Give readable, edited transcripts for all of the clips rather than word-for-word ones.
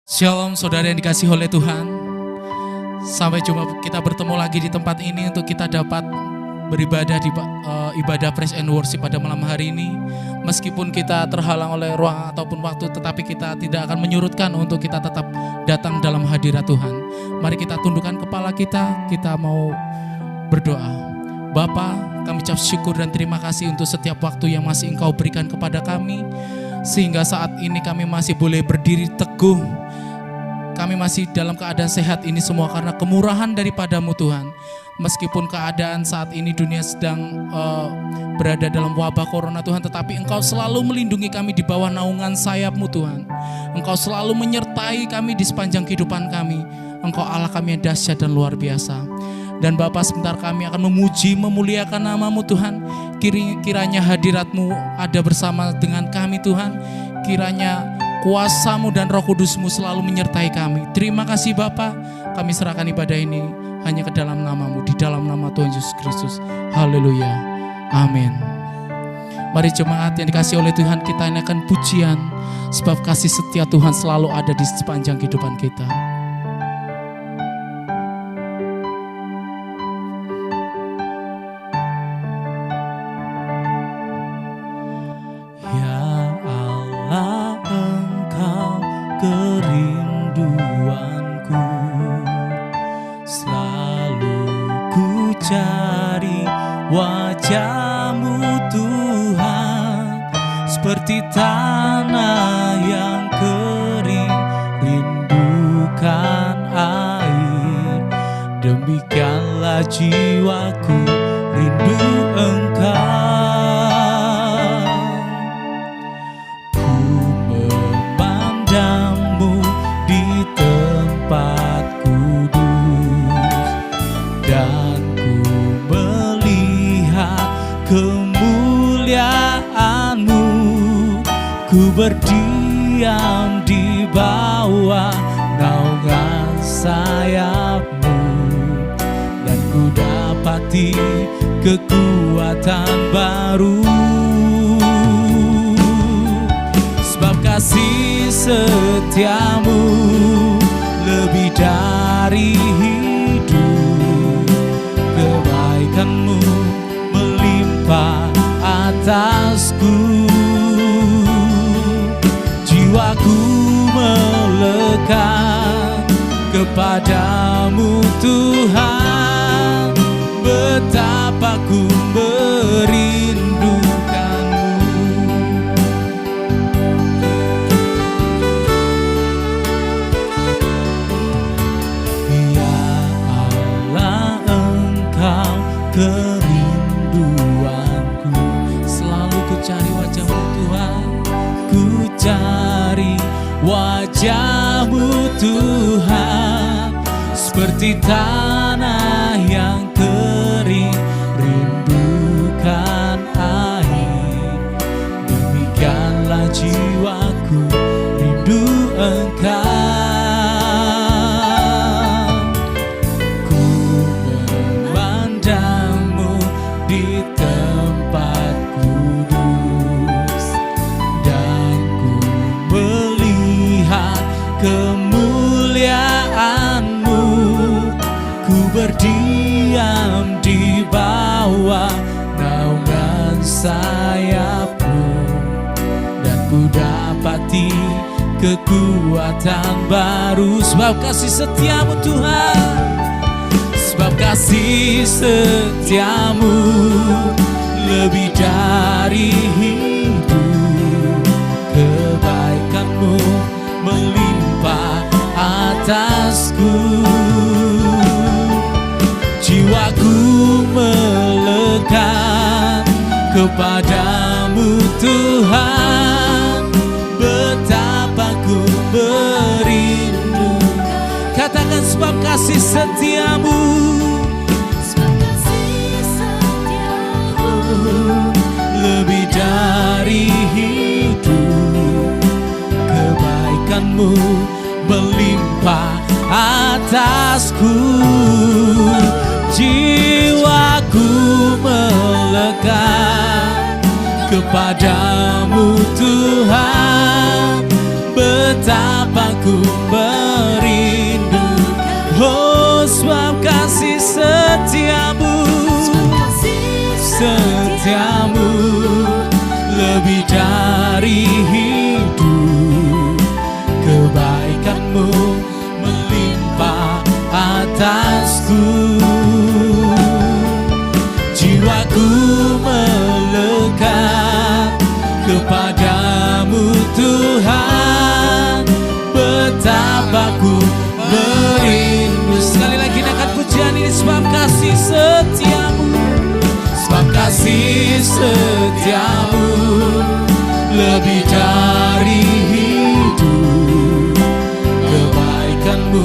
Shalom saudara yang dikasihi oleh Tuhan. Sampai jumpa, kita bertemu lagi di tempat ini untuk kita dapat beribadah di ibadah praise and worship pada malam hari ini. Meskipun kita terhalang oleh ruang ataupun waktu, tetapi kita tidak akan menyurutkan untuk kita tetap datang dalam hadirat Tuhan. Mari kita tundukkan kepala kita mau berdoa. Bapa, kami ucap syukur dan terima kasih untuk setiap waktu yang masih Engkau berikan kepada kami, sehingga saat ini kami masih boleh berdiri teguh. Kami masih dalam keadaan sehat ini semua karena kemurahan daripadamu Tuhan. Meskipun keadaan saat ini dunia sedang berada dalam wabah corona Tuhan, tetapi Engkau selalu melindungi kami di bawah naungan sayap-Mu Tuhan. Engkau selalu menyertai kami di sepanjang kehidupan kami. Engkau Allah kami yang dahsyat dan luar biasa. Dan Bapa, sebentar kami akan memuji, memuliakan nama-Mu Tuhan. Kiranya hadirat-Mu ada bersama dengan kami Tuhan. Kiranya kuasa-Mu dan Roh Kudus-Mu selalu menyertai kami. Terima kasih Bapa, kami serahkan ibadah ini hanya ke dalam nama-Mu, di dalam nama Tuhan Yesus Kristus. Haleluya, amin. Mari jemaat yang dikasihi oleh Tuhan, kita naikkan pujian, sebab kasih setia Tuhan selalu ada di sepanjang kehidupan kita. Kerinduanku selalu ku cari wajah-Mu Tuhan, seperti tanah yang kering rindukan air. Demikianlah jiwaku rindu Engkau. Kemuliaan-Mu, ku berdiam di bawah naungan sayap-Mu, dan ku dapati kekuatan baru. Sebab kasih setia-Mu lebih dari hidup, kebaikan-Mu atasku. Jiwaku melekat kepadamu Tuhan, betapa ku merindukanmu. Ya Allah, Engkau cari wajah-Mu Tuhan, ku cari wajah-Mu Tuhan, seperti tanah yang kering rindukan air. Demikianlah jiwaku rindu Engkau. Ku memandang-Mu di tempat kemuliaan-Mu, ku berdiam di bawah naungan sayap-Mu, dan ku dapati kekuatan baru. Sebab kasih setia-Mu Tuhan, sebab kasih setia-Mu lebih dari hidup, kebaikan-Mu melimpah atasku. Jiwaku melekat kepadamu Tuhan, betapa ku merindu. Katakan sebab kasih setia-Mu, sebab kasih setia-Mu lebih dari hidup, kebaikan-Mu melimpah atasku. Jiwaku melekat kepadamu Tuhan, betapa ku kebaikanmu melimpah atasku. Jiwaku melekat kepadamu Tuhan, betapa ku merindu. Sekali lagi naikkan pujian ini, sebab kasih setiamu, sebab kasih setiamu lebih dari hidup. Kebaikanmu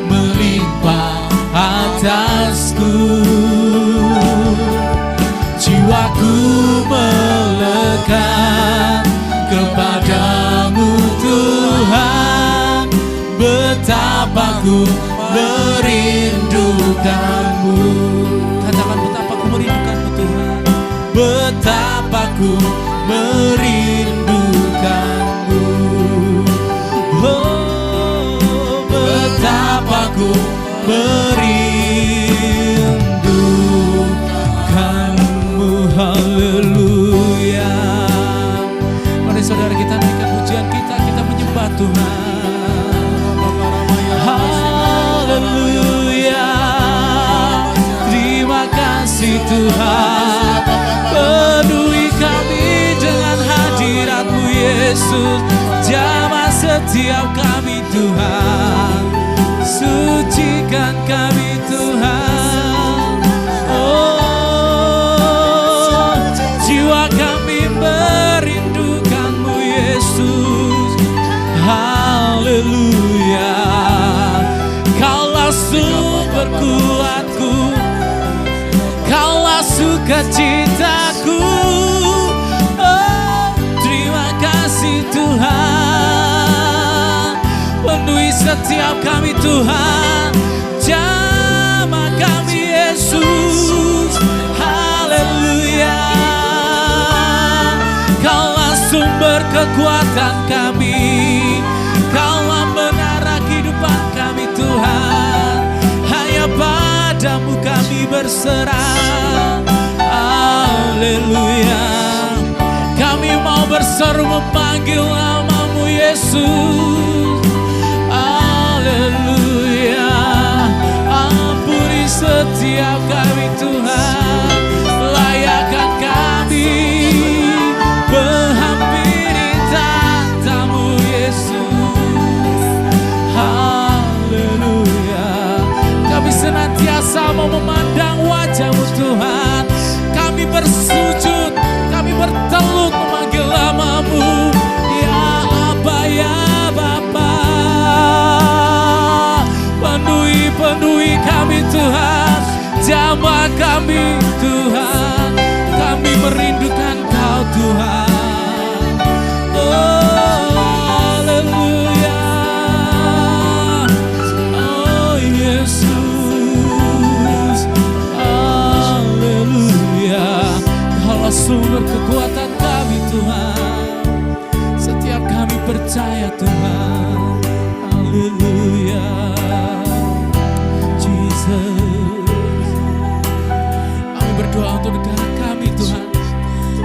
melimpah atasku. Jiwaku melekat kepadamu Tuhan, betapa ku merindukanmu. Katakan, betapa ku merindukanmu Tuhan, betapa ku merindukanmu. Oh, betapa ku merindukanmu. Haleluya. Mari saudara kita naikkan pujian kita, kita menyembah Tuhan. Haleluya. Terima kasih Tuhan, penuhi kami dengan hadirat-Mu Yesus. Jamah setiap kami Tuhan, sucikan kami Tuhan. Oh, jiwa kami merindukan-Mu Yesus. Haleluya. Kaulah sumber kuatku, Kaulah sukacitaku. Oh, terima kasih Tuhan, penuhi setiap kami Tuhan. Jamah kami Yesus. Haleluya. Kaulah sumber kekuatan kami, Kaulah menara kehidupan kami Tuhan. Hanya padamu kami berserah. Haleluya. Kami mau berseru memanggil nama-Mu Yesus. Haleluya. Ampuni setiap kami Tuhan, layakkan kami menghampiri tahta-Mu Yesus. Haleluya. Kami senantiasa mau memandang wajah-Mu Tuhan. Kami bersujud, kami berteluk memanggil nama-Mu. Ya Aba, ya Bapa. Penuhi kami Tuhan, jamah kami Tuhan. Kami merindukan Kau Tuhan. Oh, haleluya. Oh Yesus. Haleluya. Kaulah sumber kekuatan kami Tuhan. Setiap kami percaya Tuhan. Haleluya. Kami berdoa untuk negara kami Tuhan,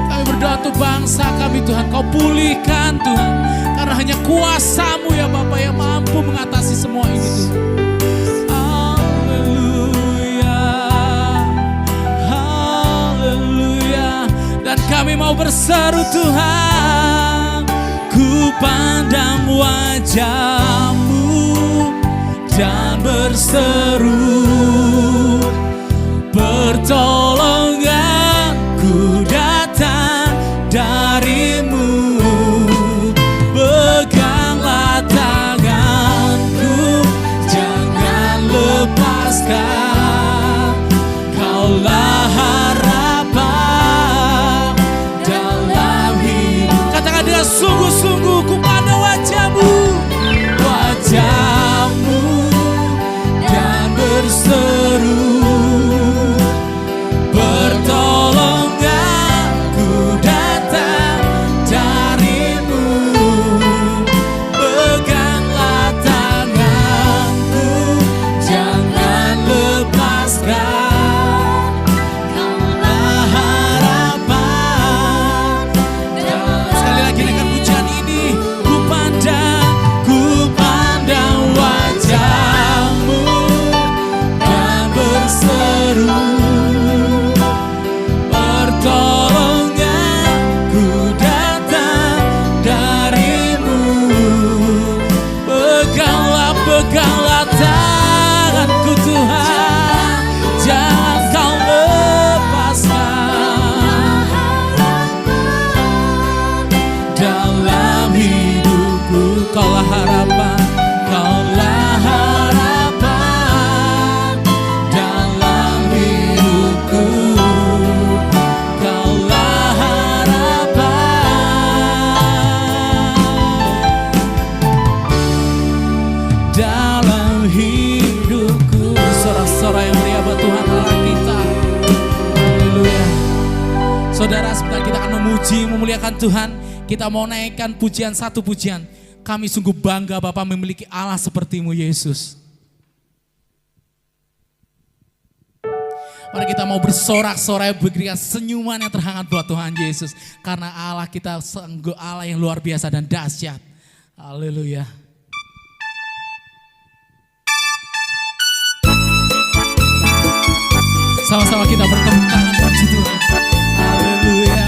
kami berdoa untuk bangsa kami Tuhan. Kau pulihkan Tuhan, karena hanya kuasa-Mu ya Bapa yang mampu mengatasi semua ini Tuhan. Haleluya. Haleluya. Dan kami mau berseru Tuhan, ku pandang wajah-Mu dan berseru, pertolonganku datang dari-Mu. Peganglah tanganku, jangan lepaskan. Kaulah harapan dalam hidup. Katakan dengan sungguh-sungguh, ku pandang wajah-Mu, wajah-Mu dan Peganglah tanganku Tuhan, jangan kau lepaskan. Dalam hidupku kaulah harapan, kaulah harapan. Dalam hidupku kaulah harapan. Dalam hidupku. Sorak-sorai yang meriah buat Tuhan Allah kita. Haleluya. Saudara, sebentar kita akan memuji, memuliakan Tuhan. Kita mau naikkan pujian, satu pujian. Kami sungguh bangga Bapa memiliki Allah seperti-Mu Yesus. Mari kita mau bersorak-sorai, berikan senyuman yang terhangat buat Tuhan Yesus. Karena Allah kita sungguh Allah yang luar biasa dan dahsyat. Haleluya. Sama-sama kita bertepuk tangan puji Tuhan. Haleluya.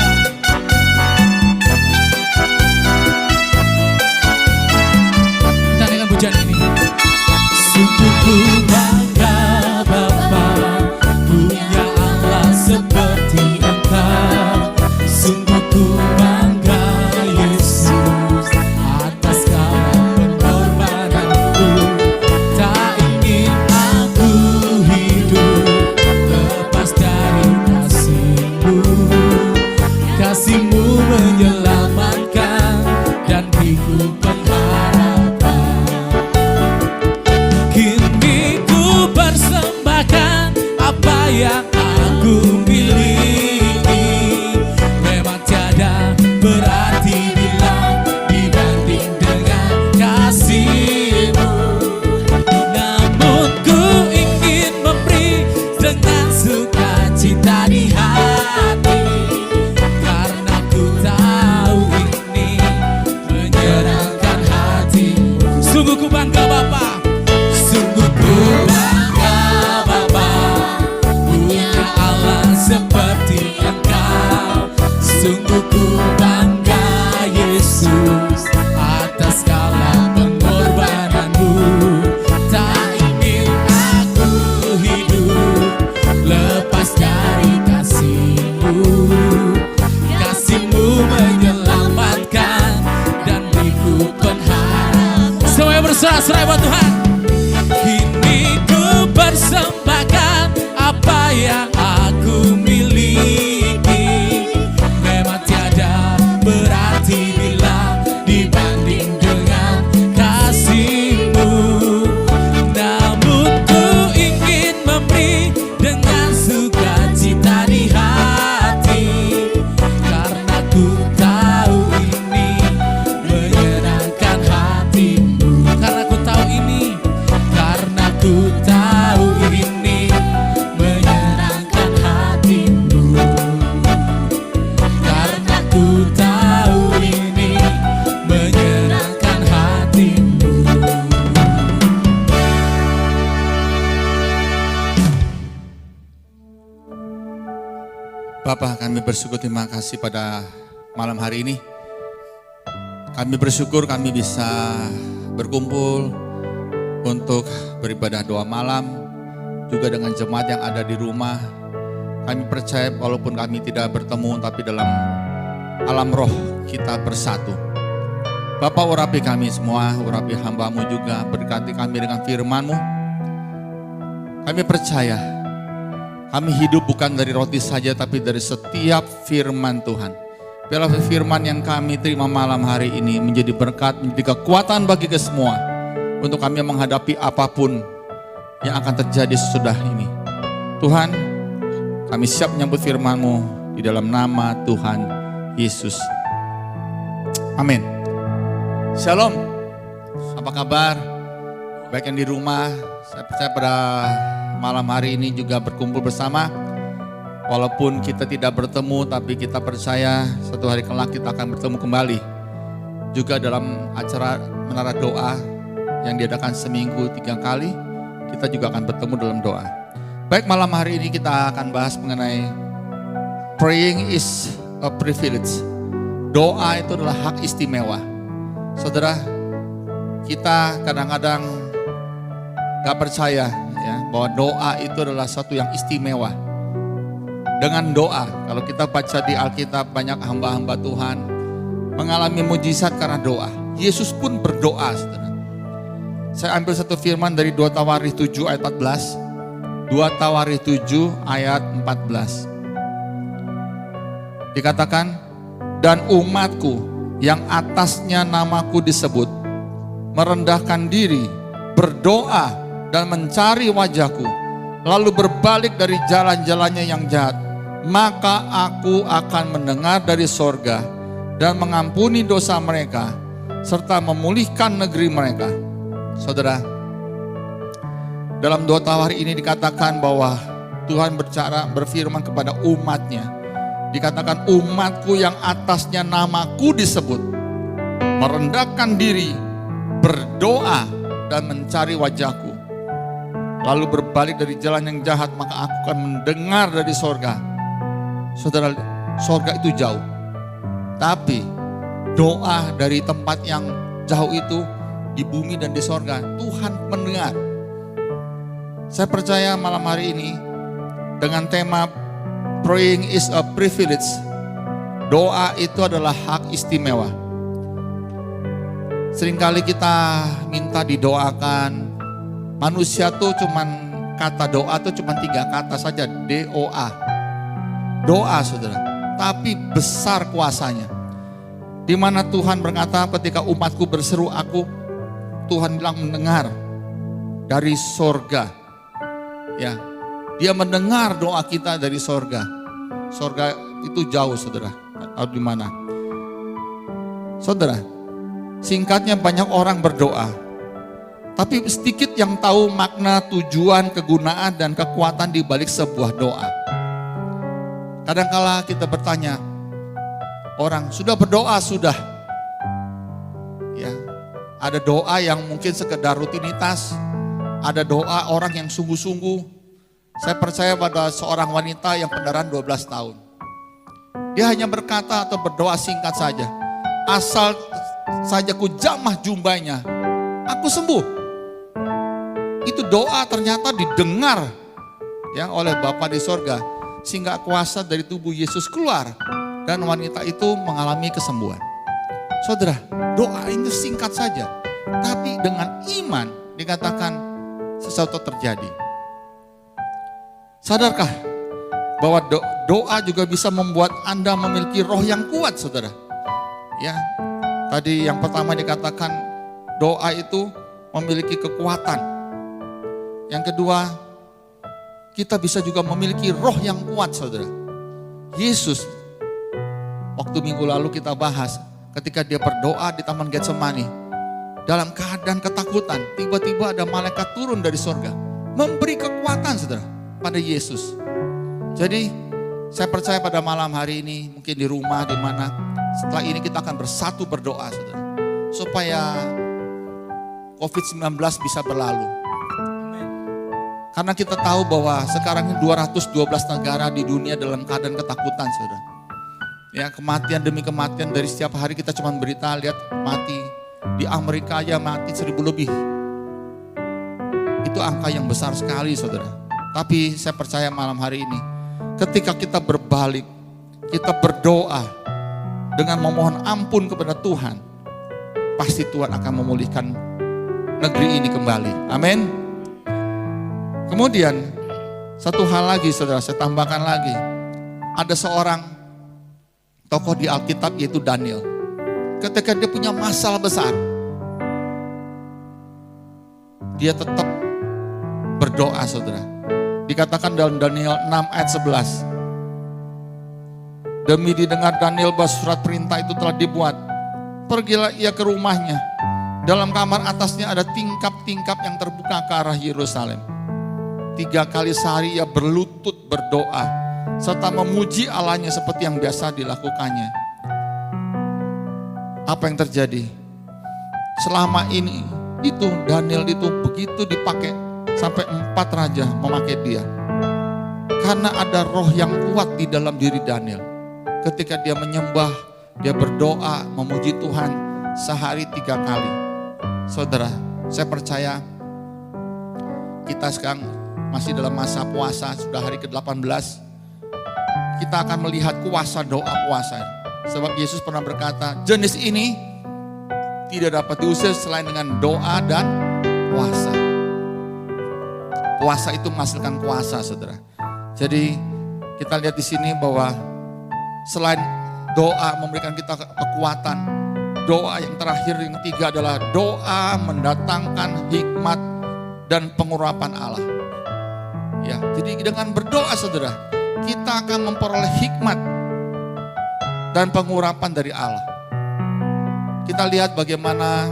Kita naikkan pujian ini. Sungguh ku bangga Bapa punya Allah seperti Engkau. Sungguh ku bangga Yesus atas segala pengorbananku. Tak ingin aku hidup lepas dari kasih-Mu. Kasih-Mu menyelamatkan dan beriku pengharapan. Kini ku persembahkan apa yang aku miliki. Memang tiada berarti bila dibanding dengan kasih-Mu. Namun ku ingin memberi dengan sukacita di hati. Karena ku tahu ini menyenangkan hati-Mu. Sungguh ku bangga Bapa. Sungguh ku bangga Bapa punya Allah seperti Engkau. Sungguh ku bangga Yesus atas segala pengorbanan-Mu. Tak ingin aku hidup lepas dari kasih-Mu. Kasih-Mu menyelamatkan dan beriku pengharapan. Semuanya bersorak-sorai buat Tuhan. Kini ku persembahkan apa yang aku miliki. Memang tiada berarti bila dibanding dengan kasih-Mu. Namun ku ingin memberi dengan sukacita di hati. Karena ku tahu ini menyenangkan hati-Mu. Karena ku tahu ini. Karena ku tahu ini menyenangkan hati-Mu. Karena ku tahu ini menyenangkan hati-Mu. Bapa, kami bersyukur, terima kasih pada malam hari ini. Kami bersyukur kami bisa berkumpul untuk beribadah doa malam, juga dengan jemaat yang ada di rumah. Kami percaya walaupun kami tidak bertemu, tapi dalam alam roh kita bersatu. Bapa, urapi kami semua, urapi hamba-Mu juga, berkati kami dengan firman-Mu. Kami percaya kami hidup bukan dari roti saja, tapi dari setiap firman Tuhan. Biarlah firman yang kami terima malam hari ini menjadi berkat, menjadi kekuatan bagi kita semua untuk kami menghadapi apapun yang akan terjadi sesudah ini. Tuhan, kami siap menyambut firman-Mu di dalam nama Tuhan Yesus. Amin. Shalom. Apa kabar? Baik yang di rumah, saya percaya pada malam hari ini juga berkumpul bersama. Walaupun kita tidak bertemu, tapi kita percaya satu hari kelak kita akan bertemu kembali. Juga dalam acara menara doa yang diadakan seminggu 3 kali, kita juga akan bertemu dalam doa. Baik, malam hari ini kita akan bahas mengenai praying is a privilege. Doa itu adalah hak istimewa. Saudara, kita kadang-kadang gak percaya ya bahwa doa itu adalah satu yang istimewa. Dengan doa, kalau kita baca di Alkitab banyak hamba-hamba Tuhan mengalami mujizat karena doa. Yesus pun berdoa, saudara. Saya ambil satu firman dari 2 Tawarikh 7 ayat 14. 2 Tawarikh 7 ayat 14. Dikatakan, dan umatku yang atasnya namaku disebut, merendahkan diri, berdoa dan mencari wajahku, lalu berbalik dari jalan-jalannya yang jahat, maka aku akan mendengar dari sorga dan mengampuni dosa mereka, serta memulihkan negeri mereka. Saudara, dalam 2 Tawarikh ini dikatakan bahwa Tuhan berfirman kepada umatnya. Dikatakan umatku yang atasnya namaku disebut, merendahkan diri, berdoa dan mencari wajahku, lalu berbalik dari jalan yang jahat, maka aku akan mendengar dari sorga. Saudara, sorga itu jauh. Tapi doa dari tempat yang jauh itu, di bumi dan di sorga, Tuhan mendengar. Saya percaya malam hari ini dengan tema praying is a privilege, doa itu adalah hak istimewa. Seringkali kita minta didoakan. Manusia tuh cuman kata doa tuh cuman 3 kata saja, DOA. Doa, saudara. Tapi besar kuasanya. Di mana Tuhan berkata ketika umatku berseru aku, Tuhan bilang mendengar dari sorga. Ya, Dia mendengar doa kita dari sorga. Sorga itu jauh, saudara. Tahu di mana? Saudara, singkatnya banyak orang berdoa, tapi sedikit yang tahu makna, tujuan, kegunaan, dan kekuatan di balik sebuah doa. Kadangkala kita bertanya, orang sudah berdoa sudah. Ya, ada doa yang mungkin sekedar rutinitas, ada doa orang yang sungguh-sungguh. Saya percaya pada seorang wanita yang pendarahan 12 tahun. Dia hanya berkata atau berdoa singkat saja. Asal saja ku jamah jumbanya, aku sembuh. Itu doa ternyata didengar ya oleh Bapa di sorga. Sehingga kuasa dari tubuh Yesus keluar. Dan wanita itu mengalami kesembuhan. Saudara, doa itu singkat saja. Tapi dengan iman dikatakan sesuatu terjadi. Sadarkah bahwa doa juga bisa membuat Anda memiliki roh yang kuat, saudara? Ya, tadi yang pertama dikatakan doa itu memiliki kekuatan. Yang kedua, kita bisa juga memiliki roh yang kuat, saudara. Yesus, waktu minggu lalu kita bahas, ketika dia berdoa di Taman Getsemani, dalam keadaan ketakutan, tiba-tiba ada malaikat turun dari sorga, memberi kekuatan, saudara, pada Yesus. Jadi saya percaya pada malam hari ini, mungkin di rumah, di mana, setelah ini kita akan bersatu berdoa, saudara, supaya COVID-19 bisa berlalu. Karena kita tahu bahwa sekarang ini 212 negara di dunia dalam keadaan ketakutan, saudara. Ya, kematian demi kematian dari setiap hari kita cuma berita lihat mati. Di Amerika aja mati 1000 lebih. Itu angka yang besar sekali, saudara. Tapi saya percaya malam hari ini, ketika kita berbalik, kita berdoa dengan memohon ampun kepada Tuhan, pasti Tuhan akan memulihkan negeri ini kembali. Amin. Kemudian satu hal lagi, saudara, saya tambahkan lagi. Ada seorang tokoh di Alkitab yaitu Daniel. Ketika dia punya masalah besar, dia tetap berdoa, saudara. Dikatakan dalam Daniel 6 ayat 11. Demi didengar Daniel bahwa surat perintah itu telah dibuat, pergilah ia ke rumahnya. Dalam kamar atasnya ada tingkap-tingkap yang terbuka ke arah Yerusalem. 3 kali sehari ia berlutut berdoa, serta memuji Allahnya seperti yang biasa dilakukannya. Apa yang terjadi? Selama ini itu Daniel itu begitu dipakai, sampai 4 raja memakai dia. Karena ada roh yang kuat di dalam diri Daniel. Ketika dia menyembah, dia berdoa, memuji Tuhan sehari 3 kali. Saudara, saya percaya kita sekarang masih dalam masa puasa, sudah hari ke-18. Kita akan melihat kuasa doa puasa. Sebab Yesus pernah berkata, jenis ini tidak dapat diusir selain dengan doa dan puasa. Puasa itu menghasilkan kuasa, saudara. Jadi kita lihat di sini bahwa selain doa memberikan kita kekuatan, doa yang terakhir yang ketiga adalah doa mendatangkan hikmat dan pengurapan Allah. Ya, jadi dengan berdoa, saudara, kita akan memperoleh hikmat dan pengurapan dari Allah. Kita lihat bagaimana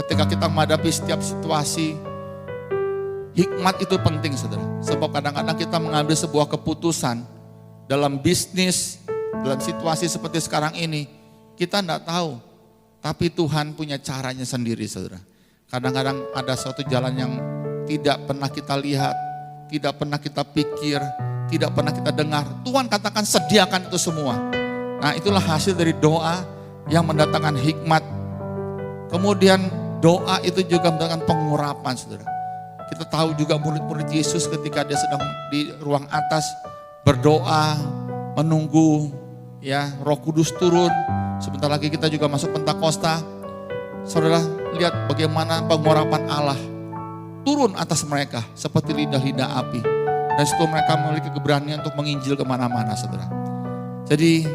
ketika kita menghadapi setiap situasi, hikmat itu penting, saudara. Sebab kadang-kadang kita mengambil sebuah keputusan dalam bisnis, dalam situasi seperti sekarang ini, kita tidak tahu. Tapi Tuhan punya caranya sendiri, saudara. Kadang-kadang ada suatu jalan yang tidak pernah kita lihat, tidak pernah kita pikir, tidak pernah kita dengar. Tuhan katakan sediakan itu semua. Nah, itulah hasil dari doa yang mendatangkan hikmat. Kemudian doa itu juga mendatangkan pengurapan, saudara. Kita tahu juga murid-murid Yesus ketika dia sedang di ruang atas berdoa, menunggu ya Roh Kudus turun. Sebentar lagi kita juga masuk Pentakosta. Saudara, lihat bagaimana pengurapan Allah turun atas mereka seperti lidah-lidah api. Dan situ mereka memiliki keberanian untuk menginjil kemana-mana, saudara. Jadi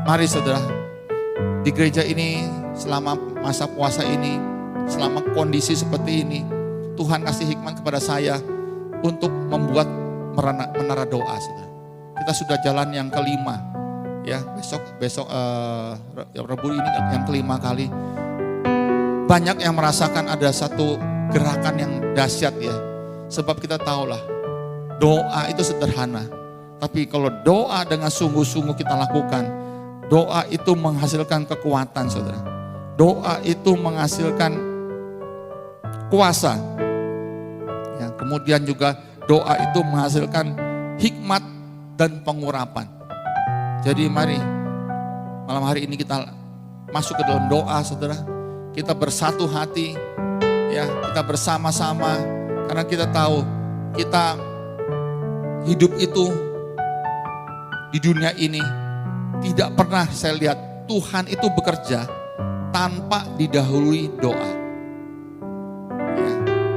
mari, saudara, di gereja ini selama masa puasa ini, selama kondisi seperti ini, Tuhan kasih hikmat kepada saya untuk membuat menara doa, saudara. Kita sudah jalan yang kelima, ya besok Rabu ini yang kelima kali. Banyak yang merasakan ada satu gerakan yang dahsyat, ya. Sebab kita tahulah doa itu sederhana, tapi kalau doa dengan sungguh-sungguh kita lakukan, doa itu menghasilkan kekuatan, saudara. Doa itu menghasilkan kuasa. Ya, kemudian juga doa itu menghasilkan hikmat dan pengurapan. Jadi mari malam hari ini kita masuk ke dalam doa, saudara. Kita bersatu hati, ya, kita bersama-sama, karena kita tahu kita hidup itu di dunia ini tidak pernah saya lihat Tuhan itu bekerja tanpa didahului doa. Ya.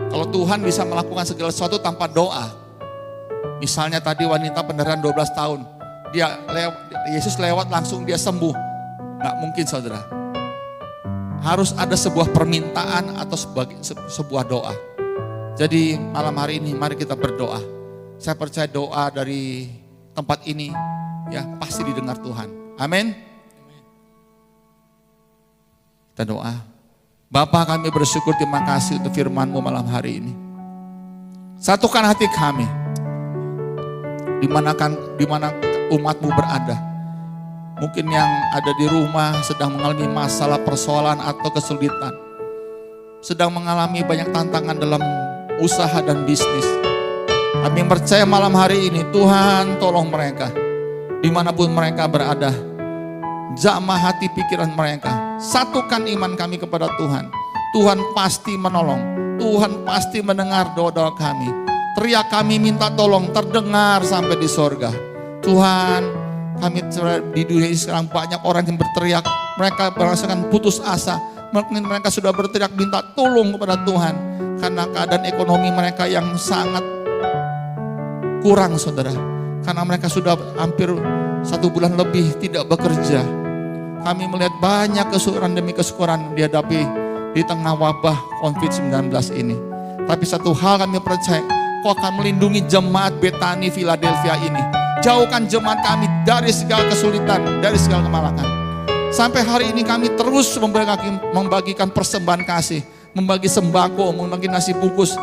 Kalau Tuhan bisa melakukan segala sesuatu tanpa doa, misalnya tadi wanita pendarahan 12 tahun, Yesus lewat langsung dia sembuh, nggak mungkin, saudara. Harus ada sebuah permintaan atau sebuah doa. Jadi malam hari ini mari kita berdoa. Saya percaya doa dari tempat ini ya pasti didengar Tuhan. Amin. Kita doa. Bapa, kami bersyukur, terima kasih untuk firman-Mu malam hari ini. Satukan hati kami. Di mana umat-Mu berada. Mungkin yang ada di rumah sedang mengalami masalah, persoalan atau kesulitan. Sedang mengalami banyak tantangan dalam usaha dan bisnis. Kami percaya malam hari ini Tuhan tolong mereka. Dimanapun mereka berada. Jamah hati pikiran mereka. Satukan iman kami kepada Tuhan. Tuhan pasti menolong. Tuhan pasti mendengar doa-doa kami. Teriak kami minta tolong terdengar sampai di sorga. Tuhan, kami di dunia ini sekarang banyak orang yang berteriak. Mereka merasakan putus asa. Mungkin mereka sudah berteriak minta tolong kepada Tuhan. Karena keadaan ekonomi mereka yang sangat kurang, saudara. Karena mereka sudah hampir 1 bulan lebih tidak bekerja. Kami melihat banyak kesukaran demi kesukaran dihadapi di tengah wabah COVID-19 ini. Tapi satu hal kami percaya, Kau akan melindungi jemaat Betani Philadelphia ini. Jauhkan jemaat kami dari segala kesulitan, dari segala kemalangan. Sampai hari ini kami terus membagikan persembahan kasih, membagi sembako, membagi nasi bungkus.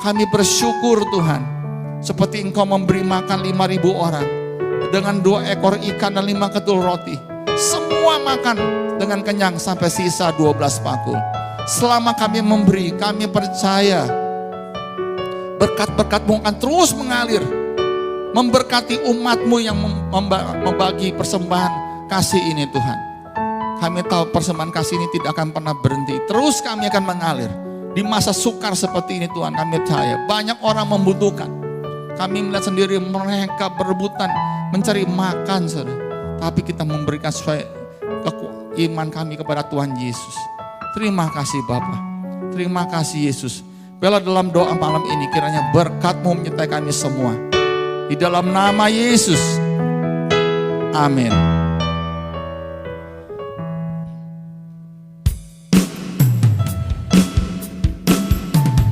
Kami bersyukur Tuhan, seperti Engkau memberi makan 5.000 orang dengan 2 ekor ikan dan 5 ketul roti. Semua makan dengan kenyang sampai sisa 12 pakul. Selama kami memberi, kami percaya berkat-berkat-Mu akan terus mengalir, memberkati umat-Mu yang membagi persembahan kasih ini Tuhan. Kami tahu persembahan kasih ini tidak akan pernah berhenti. Terus kami akan mengalir. Di masa sukar seperti ini Tuhan, kami percaya banyak orang membutuhkan. Kami melihat sendiri mereka berebutan mencari makan, saudara. Tapi kita memberikan sesuai iman kami kepada Tuhan Yesus. Terima kasih Bapa. Terima kasih Yesus. Bila dalam doa malam ini kiranya berkat-Mu menyertai kami semua. Di dalam nama Yesus. Amin.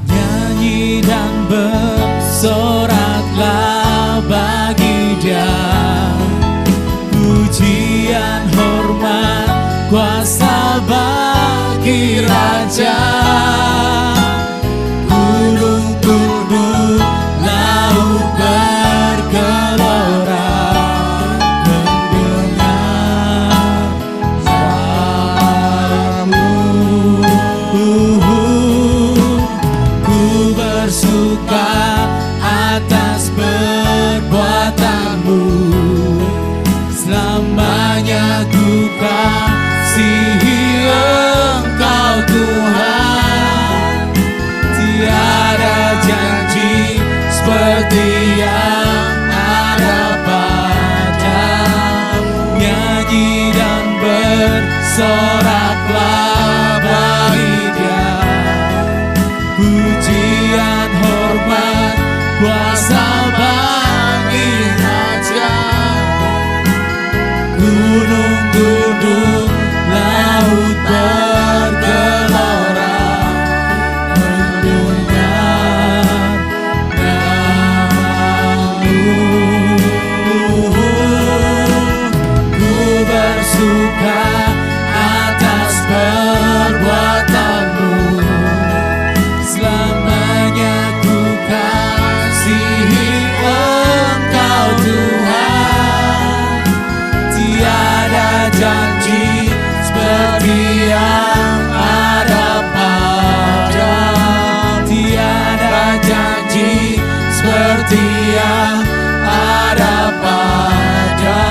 Nyanyi dan bersoraklah bagi Dia, pujian, hormat, kuasa bagi Raja. Gunung tunduk, laut bergelora, mendengar suara-Mu. Ku bersuka atas perbuatan-Mu, selamanya ku kasihi Engkau Tuhan. Tiada janji seperti yang ada padamu. Nyanyi dan bersoraklah bagi Dia, pujian, hormat, kuasa bagi Raja. Gunung tunduk, laut bergelora, mendengar nama-Mu. Ku bersuka atas perbuatan-Mu, selamanya ku kasihi Engkau Tuhan. Tiada janji seperti yang ada pada, tiada janji seperti yang ada pada,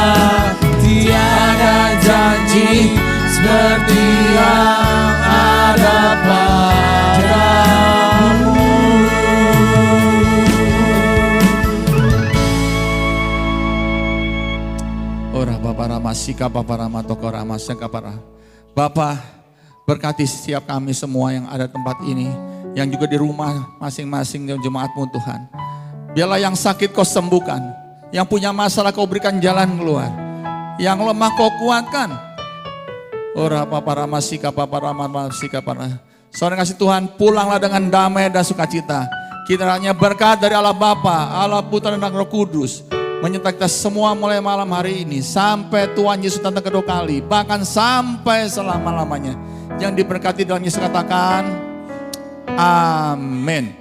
tiada janji seperti yang ada padamu. Ora Bapa Rama Sika Bapa Rama Toko Rama Seka Para. Bapa, berkati setiap kami semua yang ada tempat ini, yang juga di rumah masing-masing jemaat-Mu Tuhan. Biarlah yang sakit Kau sembuhkan, yang punya masalah Kau berikan jalan keluar, yang lemah Kau kuatkan. Ora Bapa Rama Sika Bapa Rama Sika Para. Saudara kasih Tuhan, pulanglah dengan damai dan sukacita. Kiranya berkat dari Allah Bapa, Allah Putra dan Roh Kudus menyertai kita semua mulai malam hari ini sampai Tuhan Yesus datang kedua kali, bahkan sampai selama-lamanya. Yang diberkati dalam Yesus katakan amin.